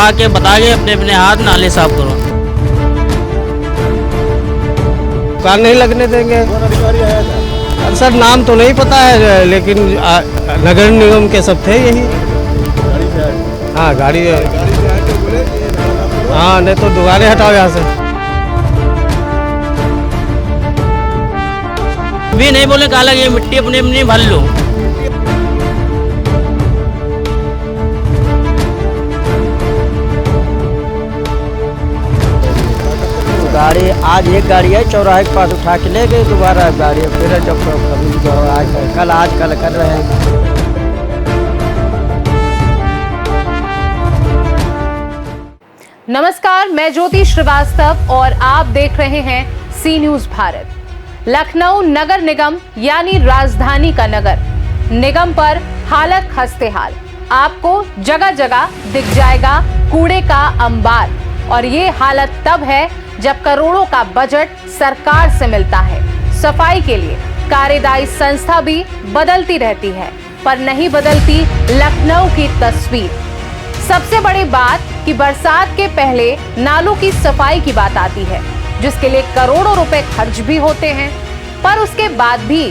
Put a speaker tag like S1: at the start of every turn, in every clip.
S1: आके बता के अपने अपने हाथ नाले साफ करो।
S2: दुकान नहीं लगने देंगे। सर नाम तो नहीं पता है, लेकिन नगर निगम के सब थे यही। हाँ गाड़ी, हाँ नहीं तो दुकानें हटाओ यहाँ से।
S1: भी नहीं बोले कहा लगे मिट्टी अपनी अपनी भर लो।
S3: गाड़ी आज एक गाड़ी है चौराहे के पास उठा के ले गए, दोबारा गाड़ी फिर जब आज कल कर रहे हैं।
S4: नमस्कार, मैं ज्योति श्रीवास्तव और आप देख रहे हैं सी न्यूज भारत। लखनऊ नगर निगम यानी राजधानी का नगर निगम पर हालत खस्तेहाल। आपको जगह जगह दिख जाएगा कूड़े का अंबार, और ये हालत तब है जब करोड़ों का बजट सरकार से मिलता है सफाई के लिए। कार्यदायी संस्था भी बदलती रहती है, पर नहीं बदलती लखनऊ की तस्वीर। सबसे बड़ी बात कि बरसात के पहले नालों की सफाई की बात आती है, जिसके लिए करोड़ों रुपए खर्च भी होते हैं, पर उसके बाद भी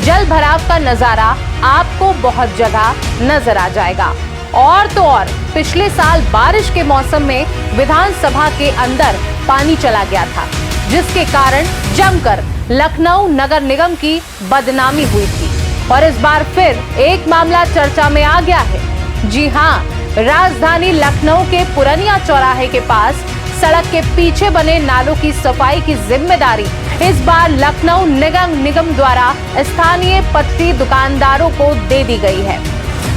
S4: जल भराव का नजारा आपको बहुत जगह नजर आ जाएगा। और तो और पिछले साल बारिश के मौसम में विधानसभा के अंदर पानी चला गया था, जिसके कारण जमकर लखनऊ नगर निगम की बदनामी हुई थी। और इस बार फिर एक मामला चर्चा में आ गया है। जी हाँ, राजधानी लखनऊ के पुरनिया चौराहे के पास सड़क के पीछे बने नालों की सफाई की जिम्मेदारी इस बार लखनऊ नगर निगम द्वारा स्थानीय पटरी दुकानदारों को दे दी गई है।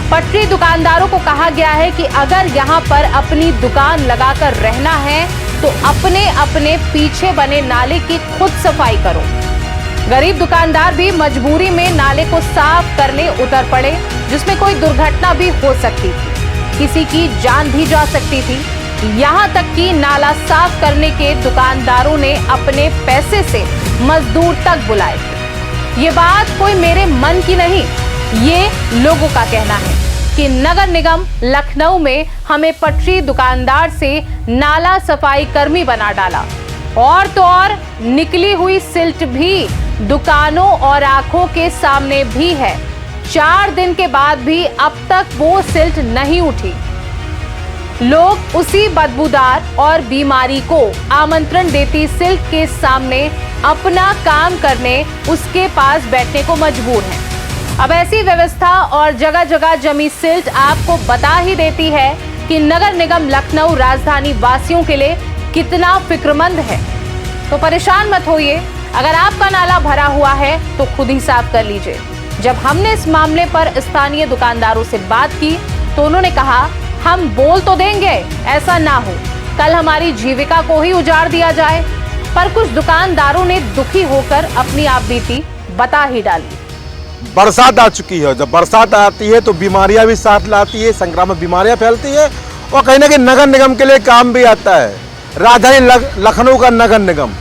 S4: पटरी दुकानदारों को कहा गया है कि अगर यहाँ पर अपनी दुकान लगाकर रहना है तो अपने अपने पीछे बने नाले की खुद सफाई करो। गरीब दुकानदार भी मजबूरी में नाले को साफ करने उतर पड़े, जिसमें कोई दुर्घटना भी हो सकती थी, किसी की जान भी जा सकती थी। यहाँ तक कि नाला साफ करने के दुकानदारों ने अपने पैसे से मजदूर तक बुलाए थे। ये बात कोई मेरे मन की नहीं, ये लोगों का कहना है कि नगर निगम लखनऊ में हमें पटरी दुकानदार से नाला सफाई कर्मी बना डाला। और तो और निकली हुई सिल्ट भी दुकानों और आंखों के सामने भी है। 4 दिन के बाद भी अब तक वो सिल्ट नहीं उठी। लोग उसी बदबूदार और बीमारी को आमंत्रण देती सिल्ट के सामने अपना काम करने उसके पास बैठने को मजबूर हैं। अब ऐसी व्यवस्था और जगह जगह जमी सिल्ट आपको बता ही देती है कि नगर निगम लखनऊ राजधानी वासियों के लिए कितना फिक्रमंद है। तो परेशान मत होइए, अगर आपका नाला भरा हुआ है तो खुद ही साफ कर लीजिए। जब हमने इस मामले पर स्थानीय दुकानदारों से बात की तो उन्होंने कहा, हम बोल तो देंगे ऐसा ना हो कल हमारी जीविका को ही उजाड़ दिया जाए। पर कुछ दुकानदारों ने दुखी होकर अपनी आपबीती बता ही डाली।
S5: बरसात आ चुकी है, जब बरसात आती है तो बीमारियां भी साथ लाती है, संक्रामक बीमारियां फैलती है, और कहीं ना कहीं नगर निगम के लिए काम भी आता है। राजधानी लखनऊ का नगर निगम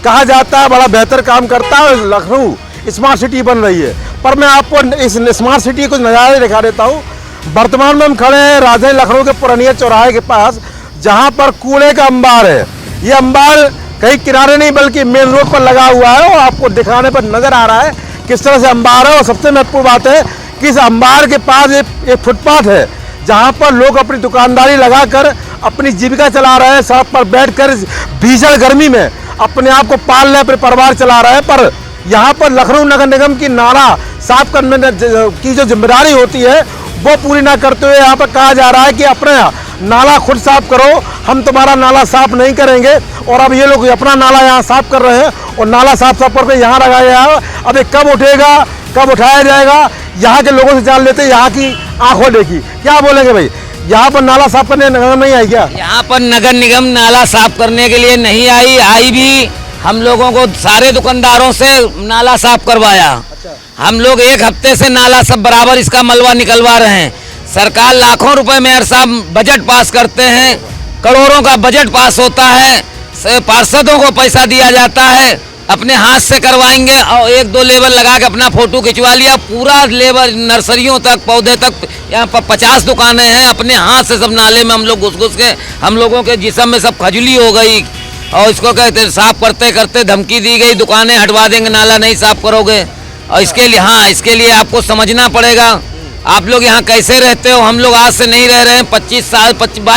S5: कहा जाता है बड़ा बेहतर काम करता है, लखनऊ स्मार्ट सिटी बन रही है। पर मैं आपको इस स्मार्ट सिटी को नज़ारे दिखा देता हूँ। वर्तमान में हम खड़े हैं राजधानी लखनऊ के पुरनिया चौराहे के पास, जहाँ पर कूड़े का अंबार है। ये अंबार कहीं किनारे नहीं बल्कि मेन रोड पर लगा हुआ है, और आपको दिखाने पर नजर आ रहा है किस तरह से अंबार है। और सबसे महत्वपूर्ण बात है कि इस अंबार के पास एक फुटपाथ है, जहाँ पर लोग अपनी दुकानदारी लगाकर अपनी जीविका चला रहे हैं। सड़क पर बैठकर भीषण गर्मी में अपने आप को पाल रहे, अपने परिवार चला रहे हैं। पर यहाँ पर लखनऊ नगर निगम की नाला साफ करने की जो जिम्मेदारी होती है वो पूरी ना करते हुए यहाँ पर कहा जा रहा है कि अपना नाला खुद साफ करो, हम तुम्हारा नाला साफ नहीं करेंगे। और अब ये लोग अपना नाला यहाँ साफ कर रहे हैं और नाला साफ करके यहाँ लगाया गया है। अब ये कब उठेगा, कब उठाया जाएगा, यहाँ के लोगों से जान लेते हैं। यहाँ की आंखों देखी, क्या बोलेंगे भाई, यहाँ पर नाला साफ करने नगर नहीं आई क्या?
S1: यहाँ पर नगर निगम नाला साफ करने के लिए नहीं आई भी हम लोगों को सारे दुकानदारों से नाला साफ करवाया। हम लोग 1 हफ्ते से नाला सब बराबर इसका मलबा निकलवा रहे हैं। सरकार लाखों रुपए मेयर साहब बजट पास करते हैं, करोड़ों का बजट पास होता है, पार्षदों को पैसा दिया जाता है, अपने हाथ से करवाएंगे और 1-2 लेबर लगा के अपना फोटो खिंचवा लिया। पूरा लेबर नर्सरियों तक पौधे तक यहाँ पर 50 दुकानें हैं। अपने हाथ से सब नाले में हम लोग घुस के हम लोगों के जिस्म में सब खजुली हो गई और इसको कहते साफ करते करते धमकी दी गई, दुकानें हटवा देंगे नाला नहीं साफ करोगे। और इसके लिए आपको समझना पड़ेगा आप लोग यहाँ कैसे रहते हो। हम लोग आज से नहीं रह रहे हैं, 22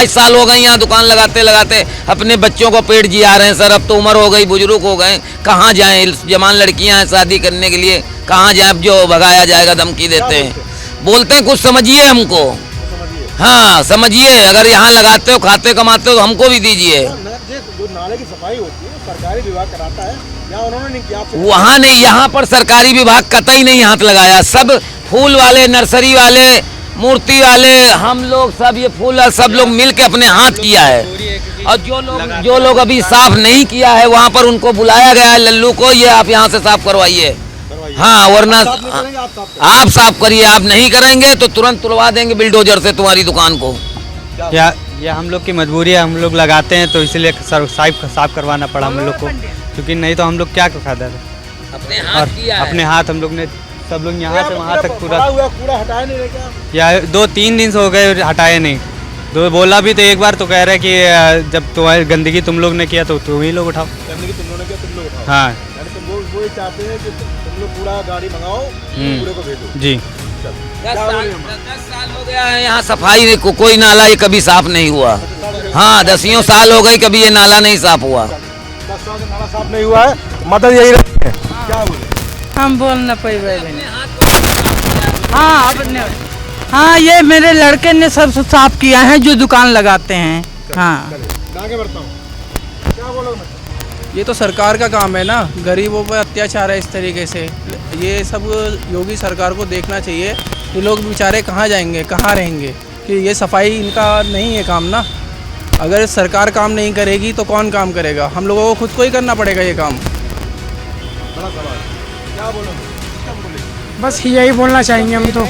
S1: साल हो गए यहाँ दुकान लगाते लगाते। अपने बच्चों को पेट जिया रहे हैं सर। अब तो उम्र हो गई, बुजुर्ग हो गए, कहाँ जाएं। जवान लड़कियाँ हैं शादी करने के लिए, कहाँ जाएं। अब जो भगाया जाएगा धमकी देते हैं, बोलते हैं कुछ समझिए हमको। हाँ समझिए, अगर यहाँ लगाते हो खाते कमाते हो तो हमको भी दीजिए।
S5: जो नाले की सफाई होती है सरकारी विभाग कराता है, यहाँ उन्होंने नहीं किया।
S1: वहाँ नहीं, यहाँ पर सरकारी विभाग कतई नहीं हाथ लगाया। सब फूल वाले, नर्सरी वाले, मूर्ति वाले, हम लोग सब ये फूल सब लोग मिल के अपने हाथ किया है। और जो लोग अभी साफ नहीं किया है वहाँ पर उनको बुलाया गया है लल्लू को, ये आप यहाँ से साफ करवाइए। हाँ वरना आप साफ करिए, आप नहीं करेंगे तो तुरंत तुड़वा देंगे बिल्डोजर से तुम्हारी दुकान को।
S6: ये हम लोग की मजबूरी है, हम लोग लगाते हैं तो इसलिए साफ करवाना पड़ा हम लोग को, क्योंकि नहीं तो हम लोग क्या फायदा था। अपने हाथ हम लोग ने सब लोग यहाँ से वहाँ तक पूरा
S5: कूड़ा हटाया नहीं क्या?
S6: या 2-3 दिन से हो गए हटाए नहीं। तो बोला भी तो एक बार तो कह रहे कि जब तुम्हारी गंदगी तुम लोग ने किया तो तुम ही लोग उठाओ।
S5: गंदगी तुम लोगों ने किया, तुम लोग उठाओ।
S6: हाँ
S5: वो ही चाहते हैं कि तुम लोग पूरा गाड़ी मंगाओ, कूड़े को भेजो।
S6: जी
S1: 10 साल हो गया है यहाँ सफाई कोई नाला ये कभी साफ नहीं हुआ। हाँ 10 साल हो गए कभी ये नाला नहीं साफ हुआ।
S5: 10 साल से नाला साफ नहीं हुआ है, मदद यही रहती है। क्या बोले
S3: हम बोल न पाए। हाँ अपने हाँ ये मेरे लड़के ने सब साफ किया है जो दुकान लगाते हैं। हाँ
S5: आगे बढ़ता हूँ, क्या बोलो?
S2: ये तो सरकार का काम है ना, गरीबों पर अत्याचार है इस तरीके से। ये सब योगी सरकार को देखना चाहिए। ये लोग बेचारे कहाँ जाएंगे, कहाँ रहेंगे, कि ये सफाई इनका नहीं है काम ना। अगर सरकार काम नहीं करेगी तो कौन काम करेगा? हम लोगों को खुद को ही करना पड़ेगा ये काम।
S5: बड़ा सवाल, क्या बोलोगे?
S2: बस यही बोलना चाहेंगे हम तो।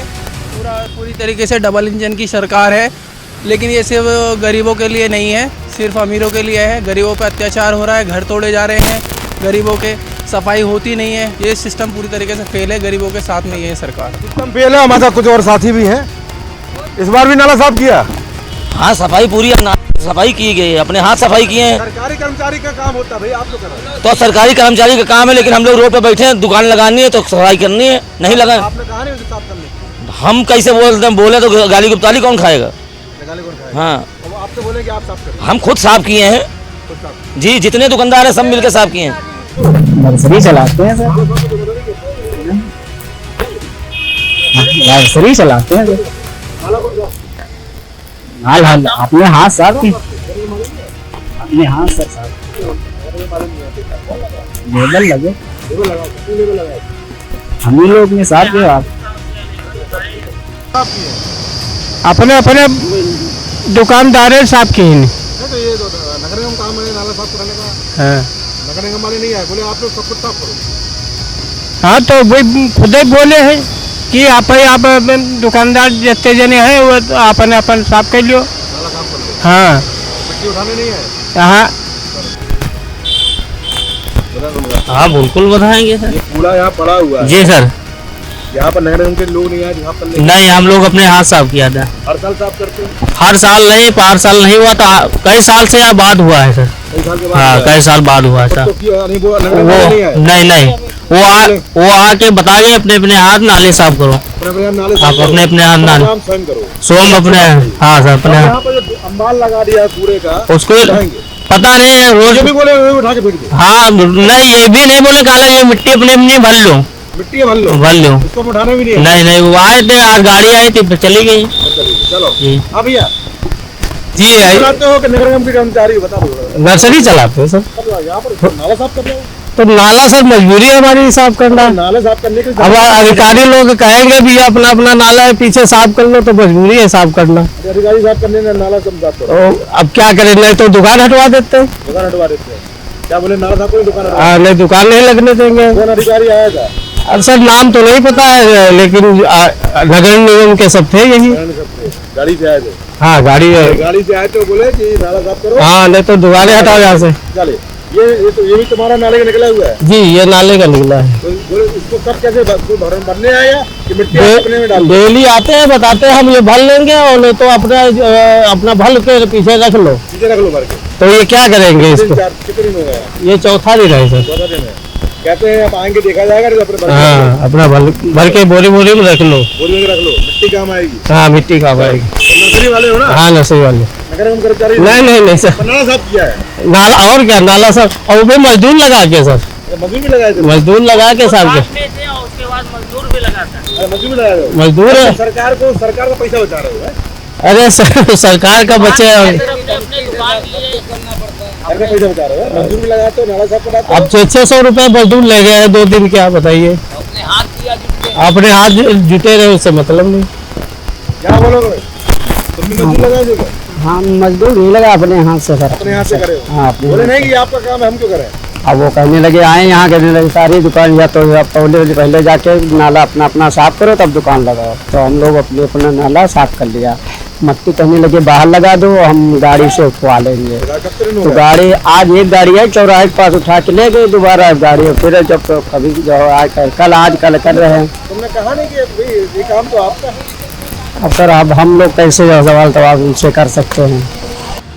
S2: पूरी तरीके से डबल इंजन की सरकार है, लेकिन ये सिर्फ गरीबों के लिए नहीं है, सिर्फ अमीरों के लिए है। गरीबों पर अत्याचार हो रहा है, घर तोड़े जा रहे हैं गरीबों के, सफाई होती नहीं है। ये सिस्टम पूरी तरीके से फेल है, गरीबों के साथ में ये सरकार।
S5: सिस्टम फेल है। हमारे साथ कुछ और साथी भी हैं, इस बार भी नाला साफ किया।
S1: हाँ सफाई पूरी सफाई की गई है, अपने हाथ सफाई किए हैं।
S5: सरकारी कर्मचारी का काम होता है भाई, आप लोग कर रहे हैं।
S1: तो सरकारी कर्मचारी का काम है, लेकिन हम लोग रोड पे बैठे हैं, दुकान लगानी है तो सफाई करनी है, नहीं लगा।
S5: आपने कहा नहीं उसे साफ करने,
S1: हम कैसे बोलते हैं? बोले तो गाली गुप्ताली कौन खाएगा?
S5: गाली कौन खाएगा?
S1: हाँ
S5: अब आपसे बोले कि आप साफ करें,
S1: हम खुद साफ किए हैं
S5: खुद साफ।
S1: जी, जितने दुकानदार हैं सब मिलकर साफ किए हैं।
S7: नर्सरी चलाते हैं सर, नर्सरी चलाते हैं सर। हाल अपने हाथ साफ की, अपने हाथ सर साफ लेबल लगे, हम ही लोग ने साफ किया। आप
S2: अपने अपने दुकानदार साफ किए नहीं।
S5: तो ये नगर निगम काम है नाला साफ कराने का।
S2: हाँ
S5: नगर निगम वाले नहीं आए, बोले आप लोग सब कुछ साफ करो।
S2: हाँ तो वही खुद ही बोले हैं कि आप दुकानदार जितने जने हैं वो अपने अपन साफ कर लियो।
S5: नाला साफ कर लो।
S2: हाँ
S5: मिट्टी उठाने नहीं आए।
S2: हाँ
S7: हाँ बिल्कुल बताएंगे सर।
S5: ये कूड़ा यहाँ पड़ा हुआ है,
S7: जी सर।
S5: यहाँ पर नगर निगम के लोग नहीं आए, यहाँ पर
S7: नहीं हम लोग अपने हाथ साफ किया था।
S5: हर साल साफ करते हैं।
S7: हर साल नहीं, 5 साल नहीं हुआ था, कई साल से यहाँ बाद हुआ है सर।
S5: कई साल के बाद
S7: हाँ
S5: हुआ है।
S7: कई साल बाद हुआ है सर।
S5: तो क्यों नहीं वो नगर
S7: वो
S5: निगम नहीं आए?
S7: नहीं वो आके बता गए अपने अपने हाथ नाले साफ करो।
S5: अपने नाले
S7: आप अपने अपने हाथ नाले
S5: काम स्वयं करो।
S7: सोम अपने। हाँ सर अपने
S5: यहाँ पर जो अंबाल लगा दिया है कूड़े का,
S7: उसको
S5: उठाएंगे।
S7: पता नहीं है रोज।
S5: ये भी बोले वो उठा के फेंक दो।
S7: हाँ नहीं ये भी नहीं बोले काला, ये मिट्टी अपने अपनी भर लो,
S5: मिट्टी भर लो,
S7: भर लो।
S5: इसको उठाने भी नहीं है।
S7: नहीं वो आए थे, आज गाड़ी आई थी फिर चली गई।
S5: चलो
S7: जी
S5: हाँ भैया,
S7: जी
S5: चलाते हो कि नगर निगम के कर्मचारी? बता दो।
S7: नर्सरी चलाते हैं सर।
S5: यहाँ पर नाला साफ कर लो।
S2: तो नाला सर मजबूरी है हमारी साफ करना।
S5: नाले साफ करने के
S2: अब अधिकारी लोग कहेंगे भी अपना अपना नाला है पीछे साफ कर लो, तो मजबूरी है साफ करना।
S5: अधिकारी साफ करने में नाला सब साफ करो।
S2: तो अब क्या करें, नहीं तो दुकान हटवा देते हैं।
S5: दुकान हटवा देते हैं। क्या बोले नाला साफ करो, दुकान हटवा।
S2: हाँ नहीं दुकान नहीं लगने देंगे।
S5: कौन अधिकारी आया था?
S2: अब सर नाम तो नहीं पता है, लेकिन नगर निगम के सब थे यही।
S5: गाड़ी से आए थे।
S2: हाँ गाड़ी है।
S5: गाड़ी से आए थे, बोले कि नाला साफ करो।
S2: हाँ नहीं तो दुकानें हटाओ यहाँ से।
S5: चले ये भी तुम्हारा नाले का निकला हुआ है?
S8: जी ये नाले का निकला है।
S5: तो इसको कब कैसे भरने आएगा कि मिट्टी अपने में डाल?
S8: डेली आते हैं, बताते हैं हम ये भर लेंगे और नहीं तो अपना भर के पीछे रख लो
S5: भर के।
S8: तो ये क्या करेंगे इसको?
S5: कितने दिन हो गया?
S8: ये चौथा दिन है सर।
S5: चौथा दिन है। कहते हैं आप आएंगे देखा जाएगा,
S8: हाँ अपना भर के बोरी में रख लो,
S5: बोरी में रख लो, मिट्टी काम आएगी।
S8: हाँ मिट्टी काम आएगी।
S5: नर्सरी वाले हो ना?
S8: हाँ नर्सरी वाले।
S5: नगर निगम कर्मचारी?
S8: नहीं सर,
S5: नाला साफ किया है।
S8: नाला और क्या, नाला सर, और वो भी मजदूर लगा के सर,
S5: मजदूर भी लगाए थे?
S8: मजदूर लगा के साहब के
S9: उसके बाद मजदूर भी लगाता है।
S5: मजदूर भी लगाए थे?
S8: मजदूर है।
S5: सरकार का पैसा बचा रहे हो?
S8: अरे सर सरकार का बच्चे
S5: पैसा बचा रहे हो, मजदूर भी लगाते हो, नाला साफ कराते हो।
S8: अब 600 रुपए मजदूर ले गए हैं 2 दिन, क्या बताइए? अपने हाथ जुटे रहे, उससे मतलब नहीं।
S5: क्या बोलोगे? तुम भी मजदूर लगाए थे?
S3: हाँ मजदूर नहीं लगा, अपने हाथ से सर।
S5: अपने हाथ से करे हो?
S3: हाँ
S5: बोले नहीं कि आपका काम है, हम क्यों करें?
S3: अब वो कहने लगे आए यहाँ कहने लगे सारी दुकान या तो पहले जाके नाला अपना साफ करो तब दुकान लगाओ। तो हम लोग अपना नाला साफ कर लिया। मट्टी कहने लगे बाहर लगा दो, हम गाड़ी से उठवा लेंगे। तो गाड़ी आज एक गाड़ी है चौराहे के पास उठा के ले गए, दोबारा गाड़ी फिर जब तो कभी आज कल कर रहे हैं।
S5: तुमने कहा नहीं कि ये काम तो आपका है?
S3: अब सर अब हम लोग कैसे सवाल जवाब उनसे कर सकते हैं?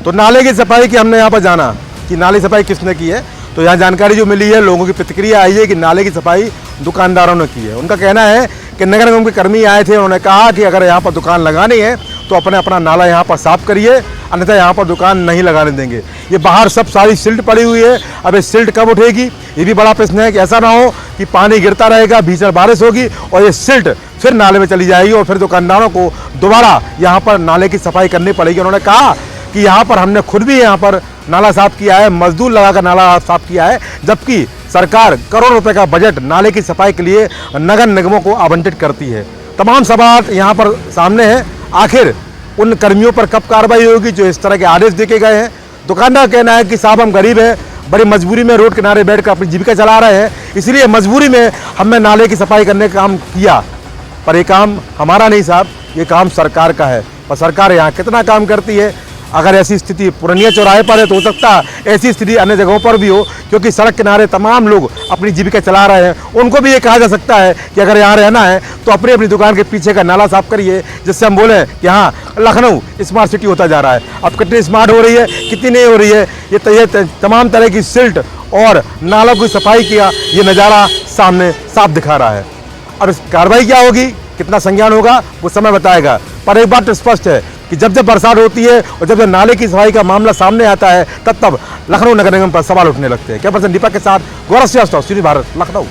S5: तो नाले की सफाई की हमने यहाँ पर जाना कि नाले सफाई किसने की है, तो यहाँ जानकारी जो मिली है, लोगों की प्रतिक्रिया आई है कि नाले की सफाई दुकानदारों ने की है। उनका कहना है कि नगर निगम के कर्मी आए थे, उन्होंने कहा कि अगर यहाँ पर दुकान लगानी है तो अपना नाला यहाँ पर साफ करिए, अन्यथा यहाँ पर दुकान नहीं लगाने देंगे। ये बाहर सब सारी सिल्ट पड़ी हुई है, अब ये सिल्ट कब उठेगी ये भी बड़ा प्रश्न है कि ऐसा ना हो कि पानी गिरता रहेगा, भीषण बारिश होगी और ये सिल्ट फिर नाले में चली जाएगी और फिर दुकानदारों को दोबारा यहाँ पर नाले की सफाई करनी पड़ेगी। उन्होंने कहा कि यहाँ पर हमने खुद भी यहाँ पर नाला साफ किया है, मजदूर लगाकर नाला साफ किया है, जबकि सरकार करोड़ों रुपए का बजट नाले की सफाई के लिए नगर निगमों को आवंटित करती है। तमाम सवाल यहाँ पर सामने हैं, आखिर उन कर्मियों पर कब कार्रवाई होगी जो इस तरह के आदेश देके गए हैं? दुकानदार कहना है कि साहब हम गरीब हैं, बड़ी मजबूरी में रोड किनारे बैठकर अपनी जीविका चला रहे हैं, इसलिए मजबूरी में हमने नाले की सफाई करने का काम किया, पर ये काम हमारा नहीं साहब, ये काम सरकार का है। और सरकार यहाँ कितना काम करती है? अगर ऐसी स्थिति पूर्णिया चौराहे पर है तो हो सकता है ऐसी स्थिति अन्य जगहों पर भी हो, क्योंकि सड़क किनारे तमाम लोग अपनी जीविका चला रहे हैं। उनको भी ये कहा जा सकता है कि अगर यहाँ रहना है तो अपनी अपनी दुकान के पीछे का नाला साफ करिए, जिससे हम बोलें कि हाँ लखनऊ स्मार्ट सिटी होता जा रहा है। अब कितनी स्मार्ट हो रही है, कितनी नहीं हो रही है, ये तमाम तरह की सिल्ट और नालों की सफाई किया ये नज़ारा सामने साफ दिखा रहा है। और कार्रवाई क्या होगी, कितना संज्ञान होगा, वो समय बताएगा। पर एक बात तो स्पष्ट है कि जब जब बरसात होती है और जब जब नाले की सफाई का मामला सामने आता है तब लखनऊ नगर निगम पर सवाल उठने लगते हैं। कैमरा पर्सन दीपक के साथ गौरव श्रीवास्तव, सी न्यूज़ भारत, लखनऊ।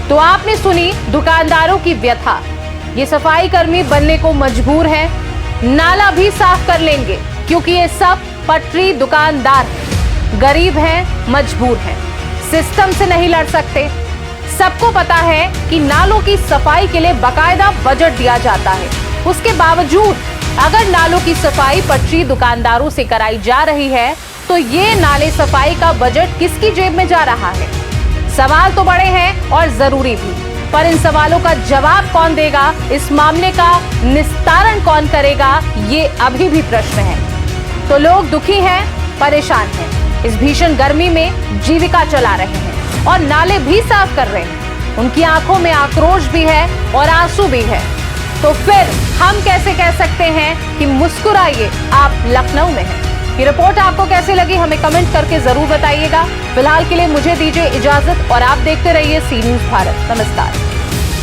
S4: तो आपने सुनी दुकानदारों की व्यथा। ये सफाई कर्मी बनने को मजबूर है, नाला भी साफ कर लेंगे क्योंकि ये सब पटरी दुकानदार हैं, गरीब हैं, मजबूर हैं, सिस्टम से नहीं लड़ सकते। सबको पता है कि नालों की सफाई के लिए बाकायदा बजट दिया जाता है, उसके बावजूद अगर नालों की सफाई पटरी दुकानदारों से कराई जा रही है तो ये नाले सफाई का बजट किसकी जेब में जा रहा है? सवाल तो बड़े हैं और जरूरी भी, पर इन सवालों का जवाब कौन देगा, इस मामले का निस्तारण कौन करेगा, ये अभी भी प्रश्न है। तो लोग दुखी हैं, परेशान हैं, इस भीषण गर्मी में जीविका चला रहे हैं और नाले भी साफ कर रहे हैं। उनकी आंखों में आक्रोश भी है और आंसू भी है। तो फिर हम कैसे कह सकते हैं कि मुस्कुराइए, आप लखनऊ में हैं। ये रिपोर्ट आपको कैसे लगी हमें कमेंट करके जरूर बताइएगा। फिलहाल के लिए मुझे दीजिए इजाजत और आप देखते रहिए सी न्यूज़ भारत। नमस्कार।